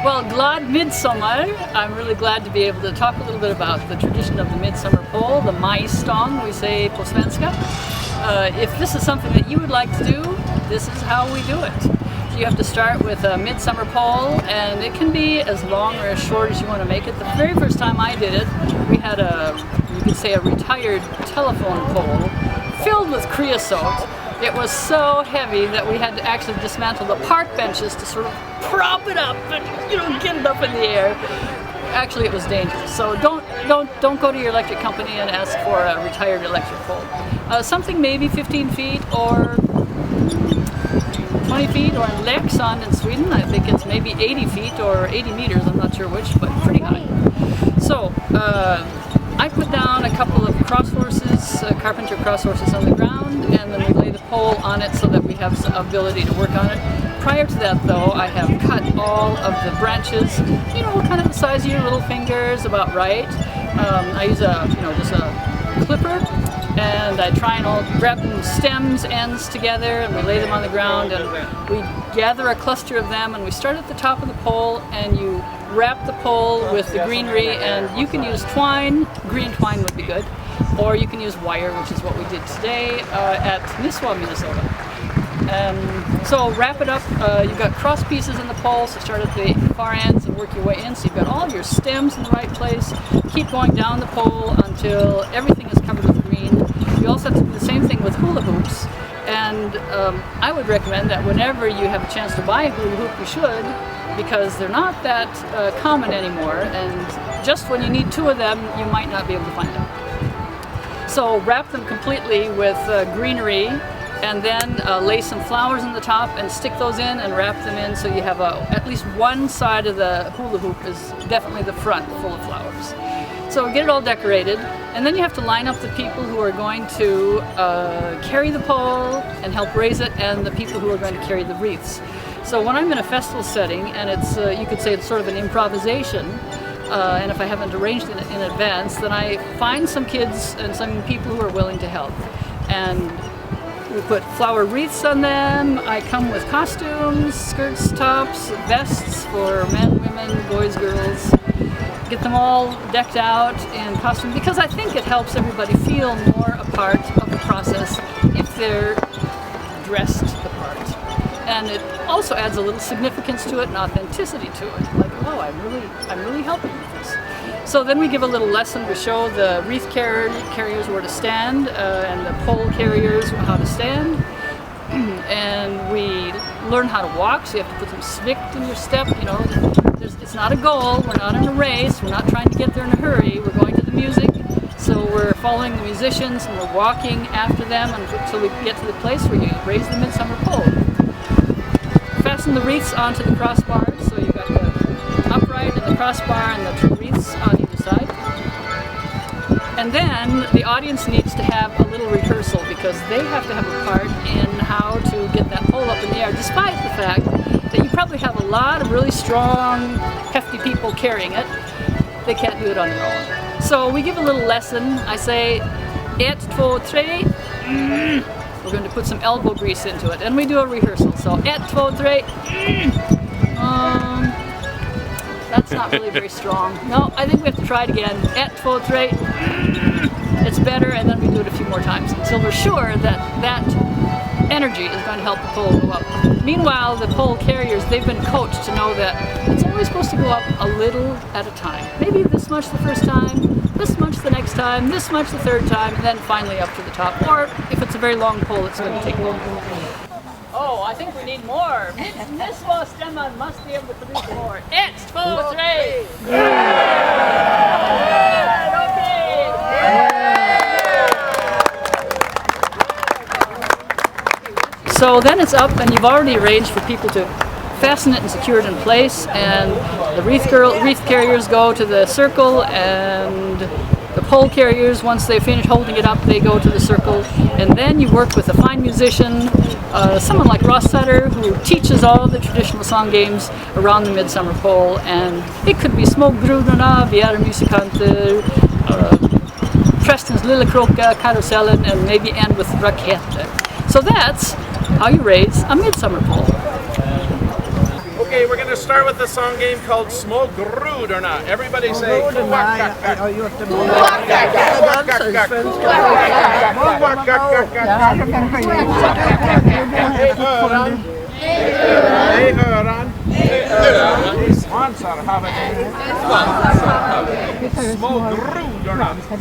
Well, glad Midsommar. I'm really glad to be able to talk a little bit about the tradition of the midsummer pole, the majstång, we say på svenska. If this is something that you would like to do, this is how we do it. You have to start with a midsummer pole, and it can be as long or as short as you want to make it. The very first time I did it, we had you could say a retired telephone pole filled with creosote. It was so heavy that we had to actually dismantle the park benches to sort of prop it up and get it up in the air. Actually, it was dangerous. So don't go to your electric company and ask for a retired electric pole. Something maybe 15 feet or 20 feet, or in Leksand in Sweden, I think it's maybe 80 feet or 80 meters. I'm not sure which, but pretty high. So I put down a couple of cross horses, carpenter cross horses on the ground, and then we lay the pole on it so that we have some ability to work on it. Prior to that, though, I have cut all of the branches, kind of the size of your little fingers, about right. I use just a clipper, and I try and grab the stems, ends together, and we lay them on the ground, and we gather a cluster of them, and we start at the top of the pole, and you wrap the pole with the greenery, and you can use twine. Green twine would be good, or you can use wire, which is what we did today at Nisswa Midsommar. So wrap it up. You've got cross pieces in the pole, so start at the far ends and work your way in. So you've got all your stems in the right place. Keep going down the pole until everything is covered with green. You also have to do the same thing with hula hoops. And I would recommend that whenever you have a chance to buy a hula hoop, you should, because they're not that common anymore. And just when you need two of them, you might not be able to find them. So wrap them completely with greenery, and then lay some flowers on the top and stick those in and wrap them in, so you have at least one side of the hula hoop is definitely the front full of flowers. So get it all decorated, and then you have to line up the people who are going to carry the pole and help raise it, and the people who are going to carry the wreaths. So when I'm in a festival setting, and it's you could say it's sort of an improvisation, and if I haven't arranged it in advance, then I find some kids and some people who are willing to help. And we put flower wreaths on them. I come with costumes, skirts, tops, vests for men, women, boys, girls. Get them all decked out in costume, because I think it helps everybody feel more a part of the process if they're dressed the part. And it also adds a little significance to it and authenticity to it. Like, oh, I'm really helping with this. So then we give a little lesson. We show the wreath carriers where to stand, and the pole carriers how to stand. And we learn how to walk, so you have to put some svikt in your step. It's not a goal. We're not in a race. We're not trying to get there in a hurry. We're going to the music. So we're following the musicians, and we're walking after them until we get to the place where you raise the midsummer pole. Fasten the wreaths onto the crossbars, so you've got the upright and the crossbar and the two wreaths on either side. And then the audience needs to have a little rehearsal, because they have to have a part in how to get that pole up in the air, despite the fact that you probably have a lot of really strong, hefty people carrying it. They can't do it on their own. So we give a little lesson. I say, 1, 2, 3. We're going to put some elbow grease into it, and we do a rehearsal. So 1, 2, 3. That's not really very strong. No, I think we have to try it again. 1, 2, 3. It's better, and then we do it a few more times until we're sure that energy is going to help the pole go up. Meanwhile, the pole carriers, they've been coached to know that it's always supposed to go up a little at a time. Maybe this much the first time, this much the next time, this much the third time, and then finally up to the top. Or if it's a very long pole, it's going to take longer. Oh, I think we need more. Nisswa Stämma must be able to produce more. 1, 2, 3. So then it's up, and you've already arranged for people to fasten it and secure it in place, and the wreath carriers go to the circle, and the pole carriers, once they finish holding it up, they go to the circle, and then you work with a fine musician, someone like Sutter, who teaches all the traditional song games around the midsummer pole, and it could be Smågrudorna, Vi är musikanter, Preston's Lilla Kråka, Karusellen, and maybe end with Raketer. So that's how you raise a midsummer pole. Okay, we're going to start with a song game called Små grodorna. Everybody say Svansar har vi. Små grodorna. I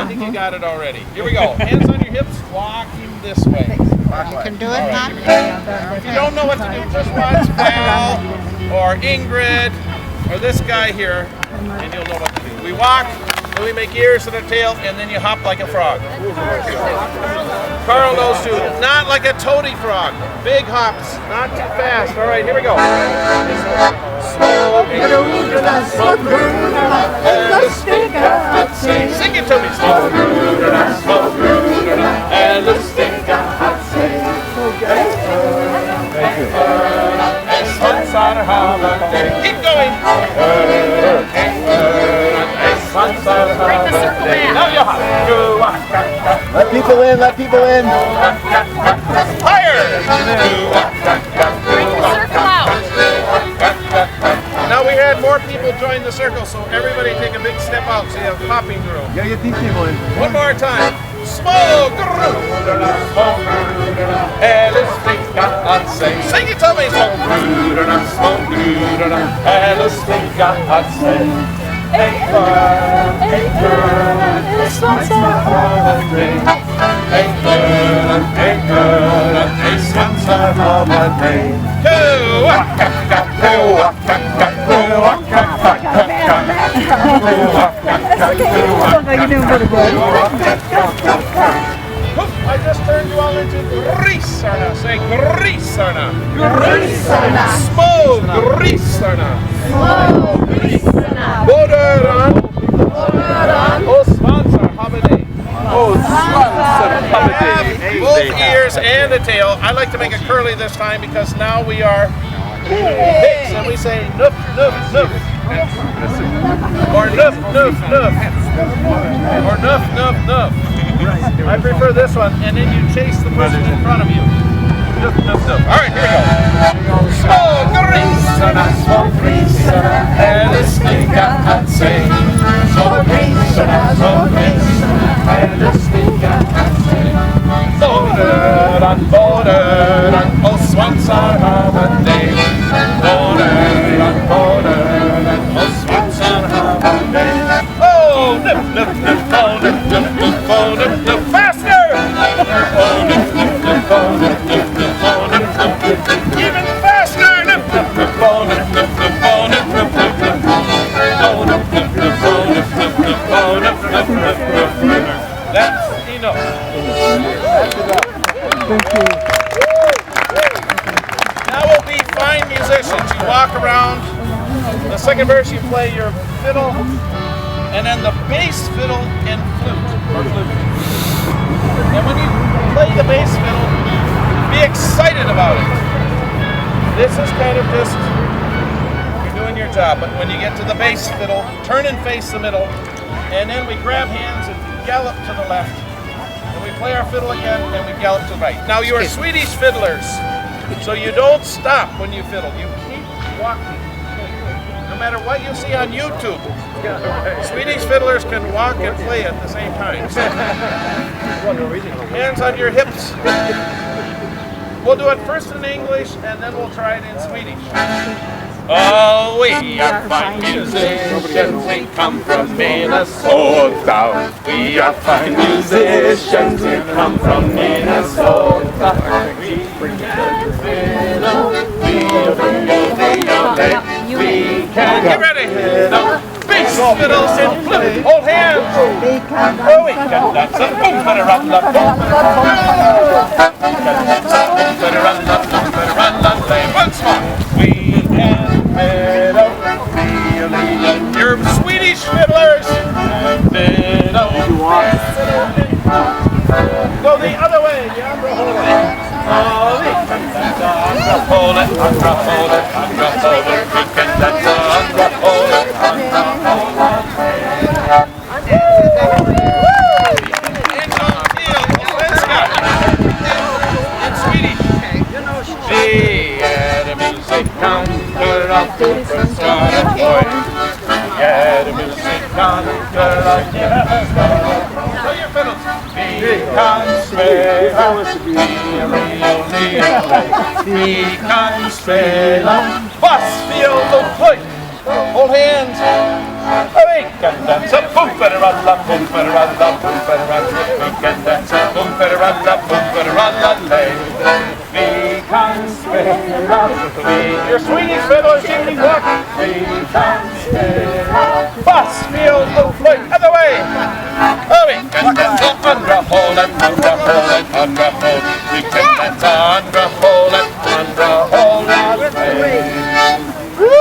think you got it already. Here we go. Hands on your hips, walking this way. You can do it, Mom. If you don't know what to do, just watch Val or Ingrid or this guy here, and you'll know what to do. We walk, then we make ears and a tail, and then you hop like a frog. Carl knows too. Not like a toady frog. Big hops, not too fast. All right, here we go. Sing it to me. Keep going. Bring the circle back. Now you hop. Let people in, let people in. Higher. Bring the circle out. Now we had more people join the circle, so everybody take a big step out so you have popping room. Yeah, get these people in. One more time. Små grodorna, eller sticka att sig. Sing it to me. Små grodorna, eller sticka att sig. Hej för svansar har mig. Hej för svansar har mig. I just turned you all into grisarna. Say grisarna. Grisarna. Små grisarna. Små grisarna. Både öron och svansar har vi det. Have both ears and a tail. I like to make it curly this time because now we are pigs and we say noof, noof, noof. Or noof, noof, noof. Or noof, noof, noof. I prefer this one, and then you chase the person in front of you. Noof, noof, noof. All right, here we go. Små grisarna, eller sticka att sig. Små grisarna, eller sticka att sig. Både öron och svansar har det. Både öron och svansar har det. Oh, nuff, nuff, nuff, oh, nuff, nuff, nuff, oh, nuff, nuff, faster! Oh, nuff, nuff, nuff, oh, nuff, nuff, nuff, oh, nuff, nuff, nuff, even faster! Nuff, nuff, nuff, oh, nuff, nuff, nuff, oh, nuff, nuff, nuff, oh, nuff, nuff, nuff, oh, nuff, nuff, nuff, oh, nuff, nuff, nuff, nuff. That's enough. Thank you. Now we'll be fine musicians. You walk around. The second verse you play your fiddle, and then the bass fiddle and flute. And when you play the bass fiddle, be excited about it. This is kind of just, you're doing your job, but when you get to the bass fiddle, turn and face the middle, and then we grab hands and gallop to the left. And we play our fiddle again, and we gallop to the right. Now you are Swedish fiddlers, so you don't stop when you fiddle. You keep walking. No matter what you see on YouTube, Swedish fiddlers can walk and play at the same time. Hands on your hips. We'll do it first in English, and then we'll try it in Swedish. Oh, we are fine musicians, we come from Minnesota. We are fine musicians, we come from Minnesota. We can fiddle, we can get ready, bass fiddles and flute, hold hands. Oh, we can dance a boom, better run the boom, better run the lay once more. We can fiddle, you're Swedish fiddlers, fiddle. Go the other way, the andra hålet. Oh, we can dance andra hålet, andra hålet, andra hålet. We can dance andra hålet, andra hålet. In Swedish. Vi är Get him in the conquer again. Play your fiddles. He can spela. Was field of play. Hold hands. We can dance a boom-ba-da-ra-la, boom-ba-da-ra-la, boom-ba-da-ra-la. We can dance a boom-ba-da-ra-la, boom-ba-da-ra-la-lay. We can spela. You're swinging fiddle, shaking block. We can spela. Was field of play. Other way. We can dance under hole and under hole and under hole. We can dance under hole and under hole. Woo!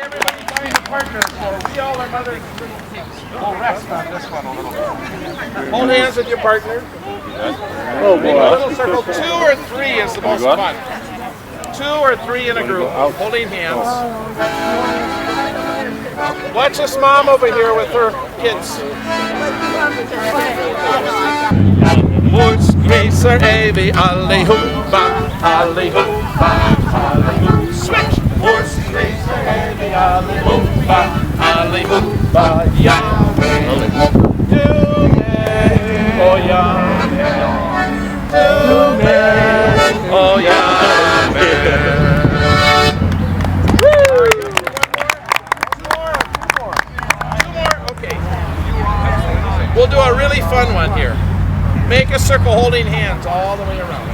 Everybody find a partner for we all are mothers and little kids. We'll rest on this one a little bit. Hold hands with your partner. Oh Make a boy. little circle. 2 or 3 is the most fun. 2 or 3 in a group, holding hands. Watch this mom over here with her kids. Horse racer, Avy, alley-hoopa, alley-hoopa, alley-hoopa. Switch! Horse racer, Avy, alley-hoopa, alley-hoopa, yeah. Do me, oh yeah. Do me, oh yeah. We'll do a really fun one here. Make a circle holding hands all the way around.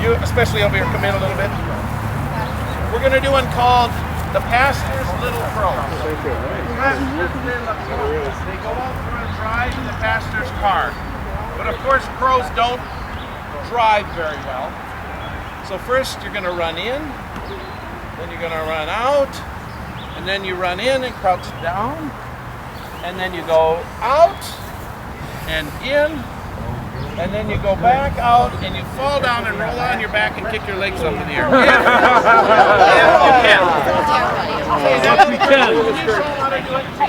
You, especially over here, come in a little bit. We're going to do one called The Pastor's Little Crow. They go out for a drive in the pastor's car. But of course, crows don't drive very well. So first you're going to run in. Then you're going to run out, and then you run in and crouch down, and then you go out and in, and then you go back out, and you fall down and roll on your back and kick your legs up in the air. If you can.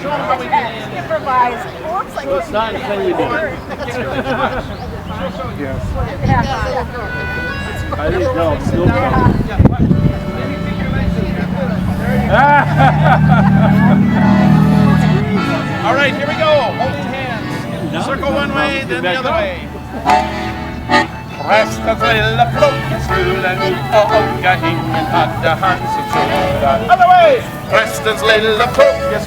Show them how we do it. Improvise. So it's not until you do it. Yes. I didn't know. Still coming. All right, here we go. Holding hands. Circle one way, then the other way. Other way. Preston's lilla focus.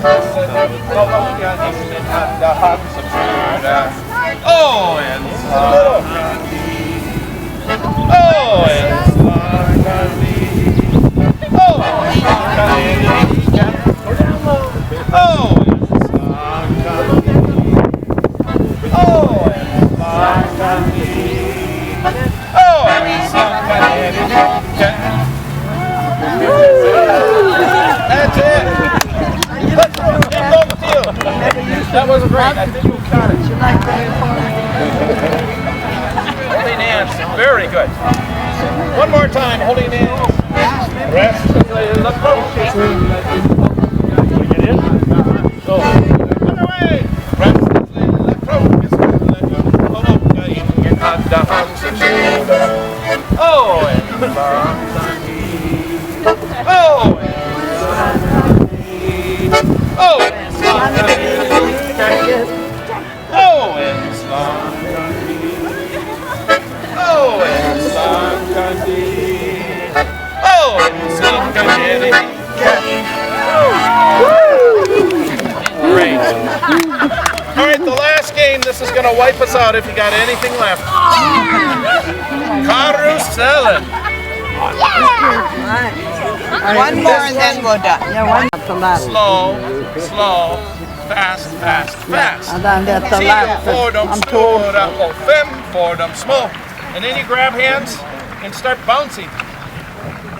Oh, and oh, and that's it. That was great. I think we got it. Holding hands. Very good. One more time. Holding hands. Rest. Get in. So. Other way. Rest. Oh, great. All right, the last game. This is going to wipe us out if you got anything left. Carousel. One more and then we're done. Yeah, one. Slow, slow, fast, fast, fast. And then get the 10 left. fordom stora och 5 fordom små. And then you grab hands and start bouncing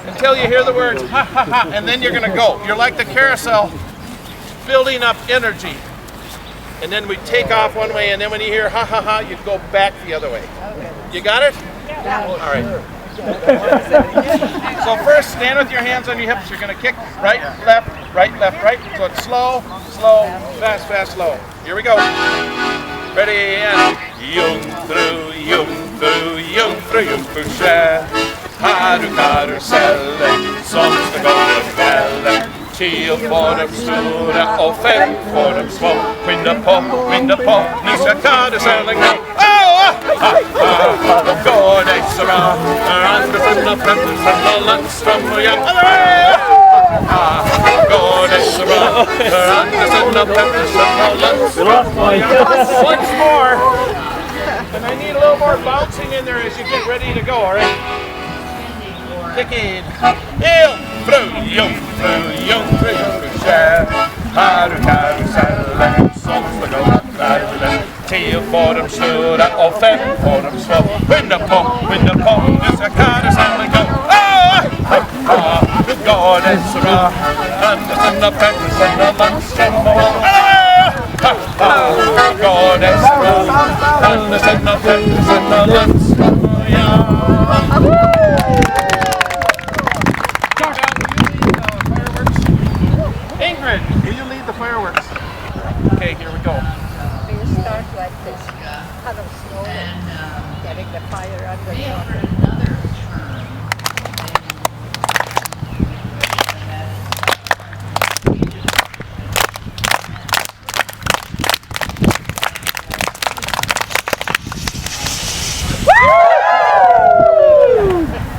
until you hear the words ha ha ha, and then you're going to go. You're like the carousel, building up energy. And then we take off one way, and then when you hear ha ha ha, you go back the other way. You got it? All right. So first, stand with your hands on your hips. You're going to kick right, left, right, left, right. So it's slow, slow, fast, fast, slow. Here we go. Ready and jungfru, jungfru, jungfru, jungfrukär. Har du karusellen som ska gå ikväll? 10 får de stora och 5 får de små. Skynda på, nu ska karusellen gå. Går det så bra? Andersen och Pettersson och Landström och jag. Går det så bra? Andersen och Pettersson och Landström och jag. Once more. And I need a little more bouncing in there as you get ready to go, all right? Kick in. Jungfru, jungfru, jungfru, jungfrukär. Har du karusellen som ska gå ikväll? 10 får de snurra och 5 får de slå. Skynda på, nu ska karusellen gå. Nu går det så bra. Andersen och Pettersson och Landström och går det så bra. Andersen och Pettersson och Landström och jag. Ingrid, will you lead the fireworks? Okay, here we go. You start like this, kind of slowly, getting the fire under the water.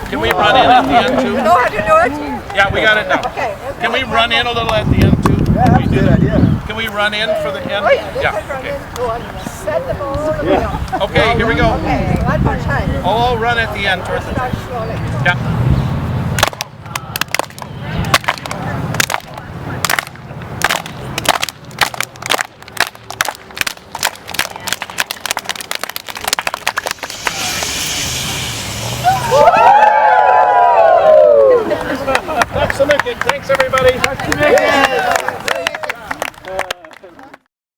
Can we run in at the end too? You know how to do it? Yeah, we got it now. Okay. Can we run in a little at the end too? Yeah, that's a good idea. Can we run in for the end? Oh yeah, you Yeah. can run Okay. in, go on, set them all the way up. Okay, here we go. Okay, one more time. All run at the end towards the Start slowly. yeah. Thanks everybody.